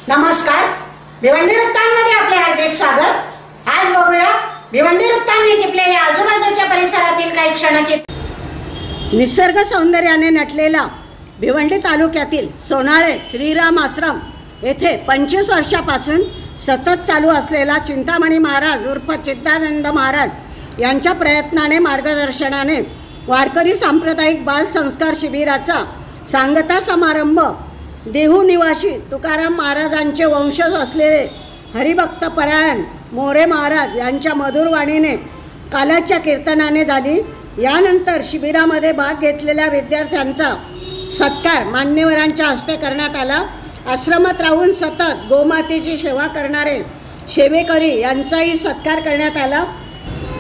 नमस्कार, भिवंडी वृत्तांमध्ये आपले हार्दिक स्वागत। आज बघूया भिवंडी वृत्तांनी टिपलेल्या आजूबाजूच्या परिसरातील काही क्षणाचे। निसर्ग सौंदर्याने नटलेला भिवंडी तालुक्यातील सोनाळे श्रीराम आश्रम येथे 25 वर्षापासून सतत चालू असलेला चिंतामणी महाराज उर्फ चिदानंद महाराज यांच्या प्रयत्नाने मार्गदर्शनाने वारकरी सांप्रदायिक बाल संस्कार शिबिराचा सांगता समारंभ देहू निवासी तुकाराम महाराजांचे वंशज असलेले हरिभक्त परायण मोरे महाराज यांच्या मधुरवाणीने कालाच्या कीर्तनाने झाली। यानंतर शिबिरामध्ये भाग घेतलेल्या विद्यार्थ्यांचा सत्कार मान्यवरांच्या हस्ते करण्यात आला। आश्रमात राहून सतत गोमातेची सेवा करणारे सेवेकरी यांचाही सत्कार करण्यात आला।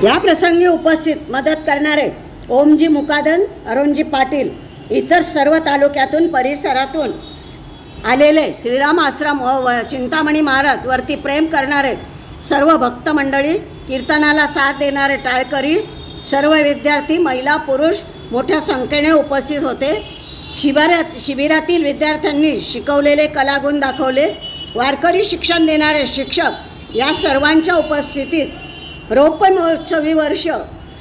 या प्रसंगी उपस्थित मदत करणारे ओमजी मुकादन, अरुणजी पाटील, इतर सर्व तालुक्यातून परिसरातून आलेले श्रीराम आश्रम व चिंतामणी महाराज वरती प्रेम करणारे सर्व भक्त मंडळी, कीर्तनाला साथ देणारे टाळकरी, सर्व विद्यार्थी, महिला, पुरुष मोठ्या संख्येने उपस्थित होते। शिबिरातील विद्यार्थ्यांनी शिकवलेले कलागुण दाखवले। वारकरी शिक्षण देणारे शिक्षक या सर्वांच्या उपस्थितीत रौप्य महोत्सवी वर्ष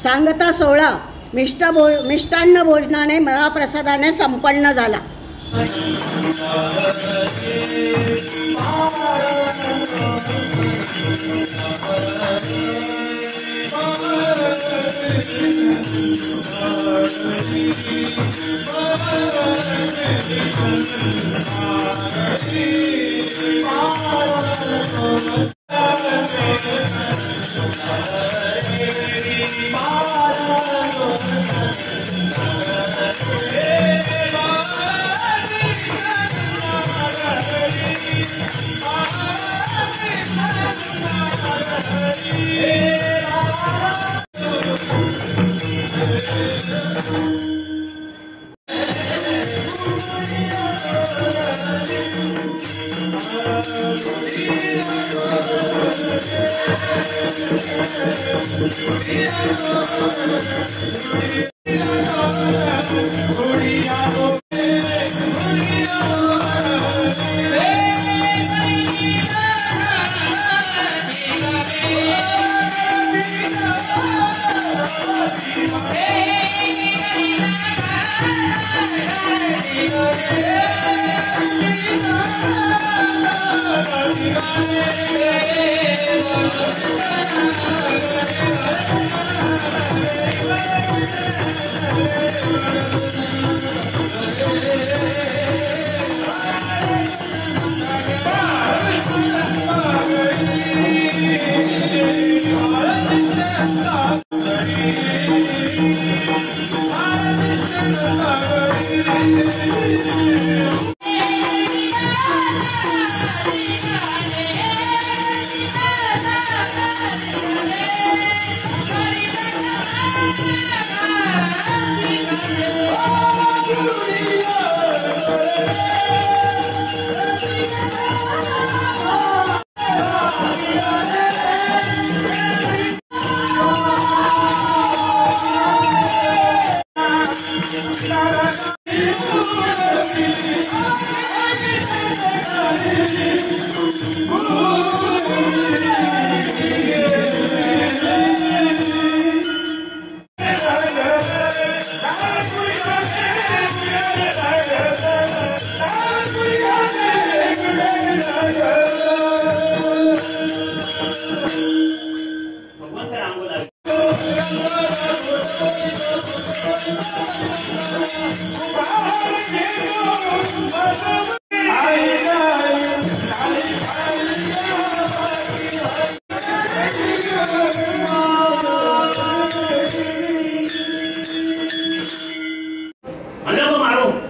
सांगता सोहळा मिष्टान्न भोजनाने महाप्रसादाने संपन्न झाला।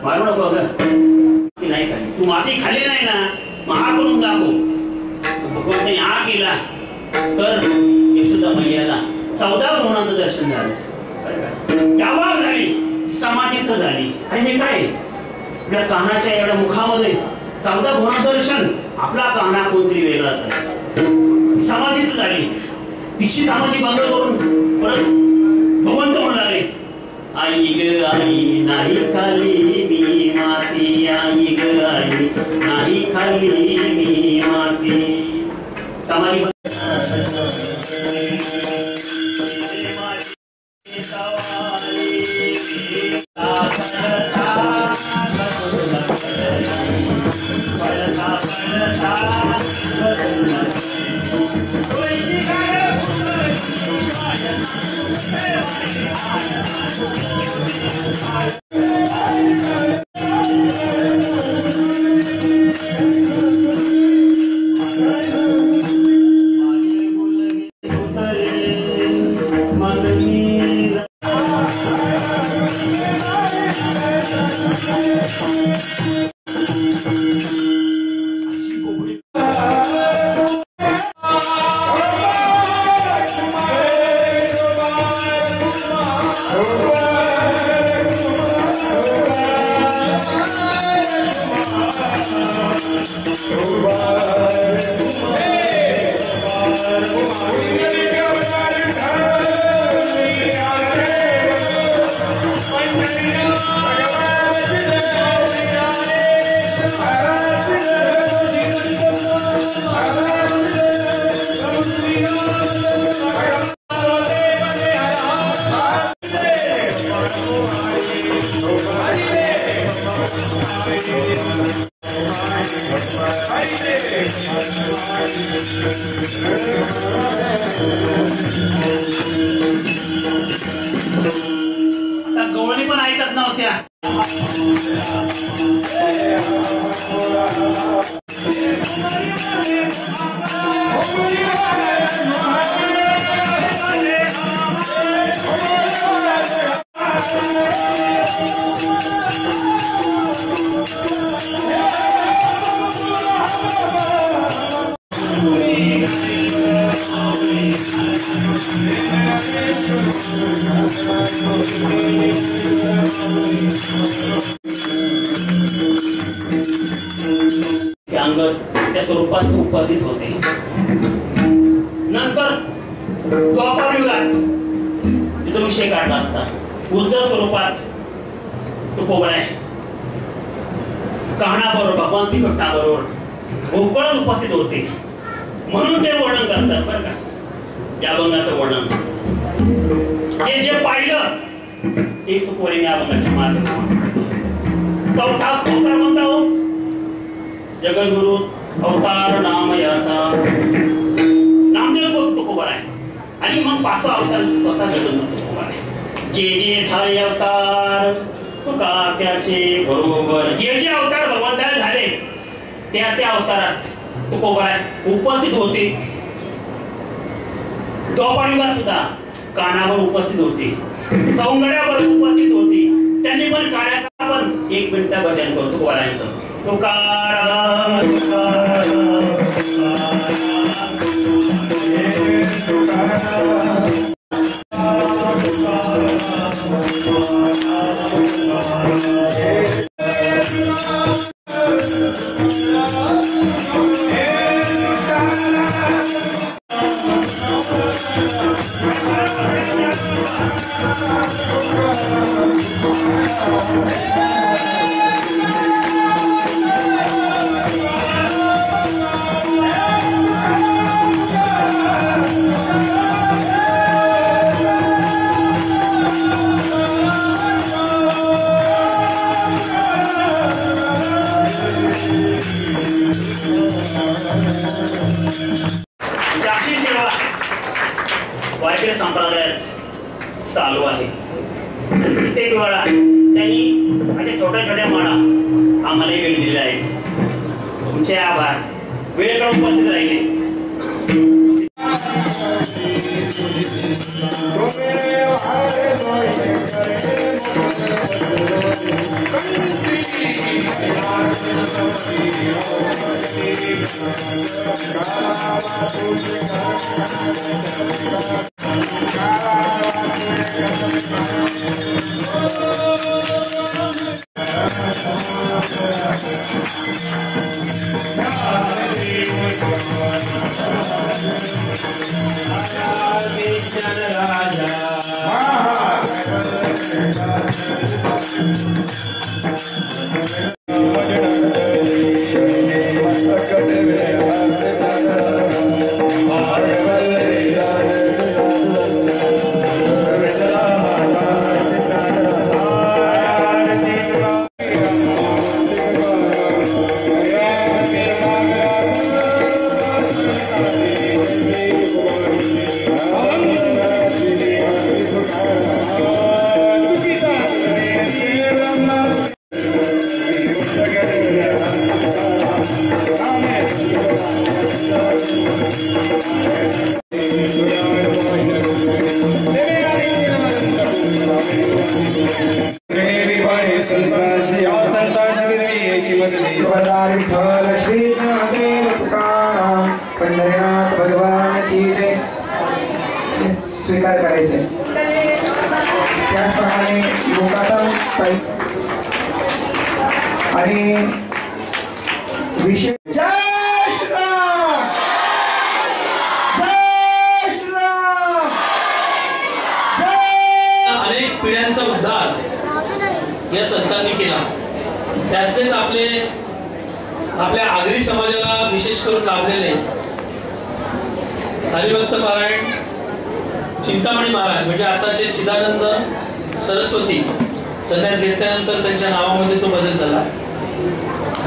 मारू नको नाही खाली, तू माफी खाली नाही ना, मग हा करून दाखव। भगवंताने हा केला तर यशोदा मैयाला 14 भुवनांचं दर्शन झालं, त्यावर झाली समाधीच झाली। आणि हे काय आपल्या कानाच्या एवढ्या मुखामध्ये 14 भुवनांचं दर्शन, आपला काना कोणतरी वेगळाच आहे, समाधीच झाली। तिची समाधी बंद करून परत भगवंत म्हणू लागले, आई ग आई नाही खाली मी माती, आई ग आई नाही खाली मी माती समाधी गवळणी पण ऐकत नव्हत्या. त्या स्वरूपात उपस्थित होते. नंतर द्वापर युगात तो विषय काढला असता उद्धव स्वरूपात तुकोबराय कहाणाबरोबर भगवान श्रीकृष्णाबरोबर भोकळच उपस्थित होते. म्हणून ते वर्णन करतात बरं का. या अभंगाचं वर्णन जे पाहिलं ते तुकोबराने अभंगाच्या मार्ग. चौथा अवतार कोणता हो? जगद्गुरु अवतार नाम याचा नामदेव तुकोबराय. आणि मग पाचवा अवतार स्वतः जगद्गुरु तुकोबराय. जे जे झाले अवतार तुका त्याचे बरोबर. जे जे अवतार भगवंताने झाले त्या अवतारात तुकोबराय उपस्थित होते. द्वापारयुगात सुद्धा कानावर उपस्थित होते, सौंदर्यावर उपस्थित होती. त्यांनी पण काळ्याचा पण एक मिनिट भजन करतो तुकोबरायांचं. तुकाराम वारकरी संप्रदायात चालू आहे. कित्येक वेळा त्यांनी अशा छोट्या छोट्या माळा आम्हाला वेळ दिलेल्या आहेत. तुमचे आभार. वेळेकडे उपस्थित राहिले. राजा श्री संतांची विनवी बदली विठ्ठल श्री ज्ञानदेव तुकाराम पंढरीनाथ भगवान की जय स्वीकार करायचे। त्याचप्रमाणे लोकातम ताई आणि विशेष जय श्रीराम जय श्रीराम जय। अनेक पिढ्यांचा उद्धार या संतांनी केला। त्यातलेच आपल्या आगरी समाजाला विशेष करून लाभलेले हरिभक्त पारायण चिंतामणी महाराज म्हणजे आताचे चिदानंद सरस्वती संन्यास घेतल्यानंतर त्यांच्या नावामध्ये तो बदल झाला।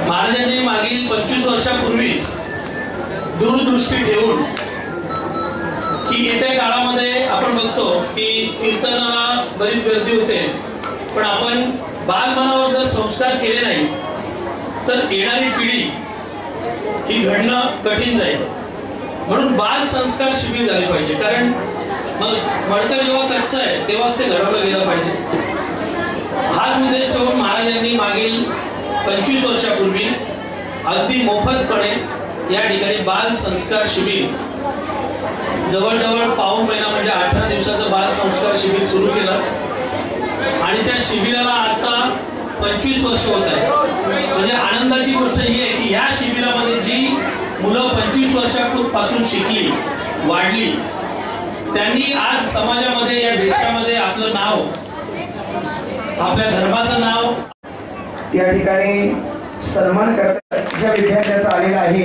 महाराजांनी मागील 25 वर्षापूर्वीच दूरदृष्टी ठेवून की येत्या काळामध्ये आपण बघतो की कीर्तनाला बरीच गर्दी होते, पण आपण बालमनावर जर संस्कार केले नाही तर येणारी पिढी ही घडणं कठीण जाईल। म्हणून बाल संस्कार शिबिर झाले पाहिजे, कारण मग मडकं जेव्हा कच्चं आहे तेव्हाच ते घडवलं गेलं पाहिजे। हाच उद्देश ठेवून महाराजांनी मागील 25 वर्षापूर्वी अगदी मोफतपणे या ठिकाणी बाल संस्कार शिबिर जवळजवळ पाऊण महिना म्हणजे 18 दिवसाचं बाल संस्कार शिबिर सुरू केलं आणि त्या शिबिराला आता 25 वर्ष होत आहे। म्हणजे आनंदाची गोष्ट ही आहे की या शिबिरामध्ये जी मुलं 25 वर्षापासून शिकली वाढली त्यांनी आज समाजामध्ये या देशामध्ये आपलं नाव आपल्या धर्माचं नाव या ठिकाणी सन्मान करतात ज्या विद्यार्थ्याचा आलेला आहे।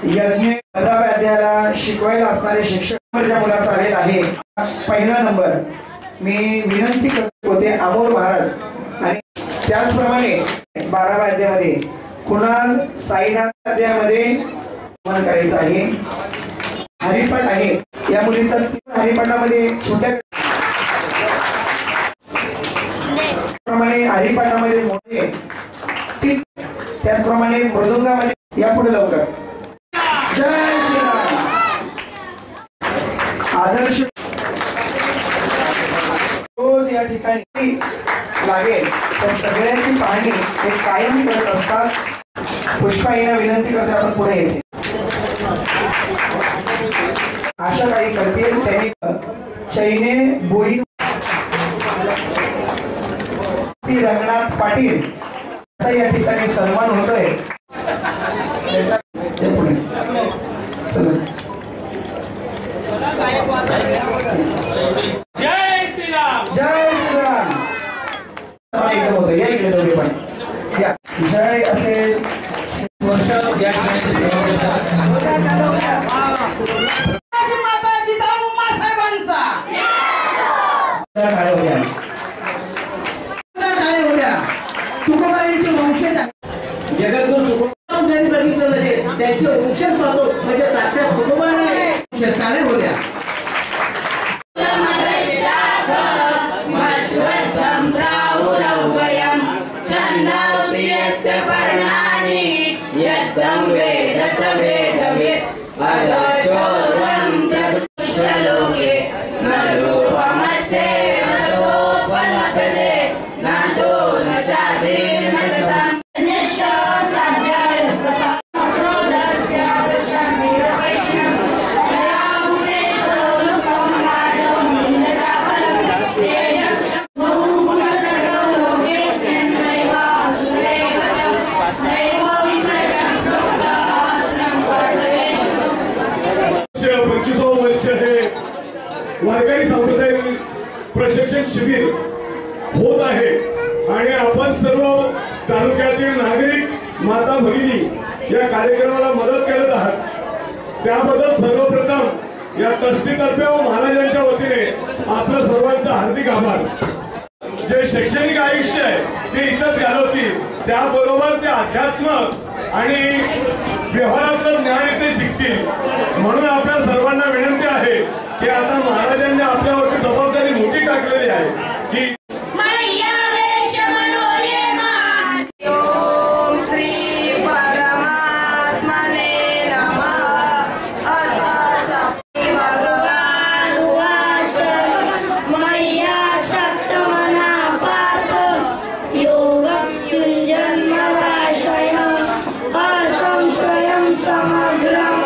यज्ञ 15व्या अध्यायाला शिकवायला असणारे शिक्षक ज्या मुलाचा आलेला आहे पहिला नंबर मी विनंती करत होते अमोल महाराज आणि त्याचप्रमाणे 12व्या अध्यायामध्ये कुणाल साईनाथ अध्यायामध्ये सन्मान करायचा आहे। हरिपाठ आहे या मुलीचा हरिपाठामध्ये छोट्या प्रमाणे हरिपाठामध्ये मोठे त्याचप्रमाणे मृदुंगामध्ये यापुढे लवकर जय श्रीराम आदर्श रोज या ठिकाणी लागेल तर सगळ्यांची पाहणी हे कायम करत असतात। पुष्पाईंना विनंती करते आपण पुढे यायचे। आशा काही करतील त्यांनी चैने बोई रंगनाथ पाटील या ठिकाणी सन्मान होतोय। जय श्रीराम जय श्रीराम होतं या इकडे दोघे पण या जय असेल वर्ष या ठिकाणी सेवा करतात। तुकोबारायांचे वंशज जगद्गुरु तुकोबा ज्यांनी बघितलं नसेल त्यांचे वंशज पाहतो म्हणजे साक्षात तुकोबा नाही शाळे होत्या। वारकरी संप्रदाय प्रशिक्षण शिबिर होत आहे आणि आपण सर्व तालुक्यातील नागरिक माता भगिनी या कार्यक्रमाला मदत करत आहात त्याबद्दल सर्वप्रथम या ट्रस्टीतर्फे व महाराजांच्या वतीने आपल्या सर्वांचा हार्दिक आभार। जे शैक्षणिक आयुष्य आहे ते इथंच घालवतील त्याबरोबर ते अध्यात्म आणि व्यवहारातलं ज्ञान इथे शिकतील। म्हणून आपल्या सर्वांना विनंती आहे की आता महाराजांनी आपल्यावरती जबाबदारी मोठी टाकलेली आहे की योगम मृत्युंजन्मदाश्रयम् असंशयं समग्रम्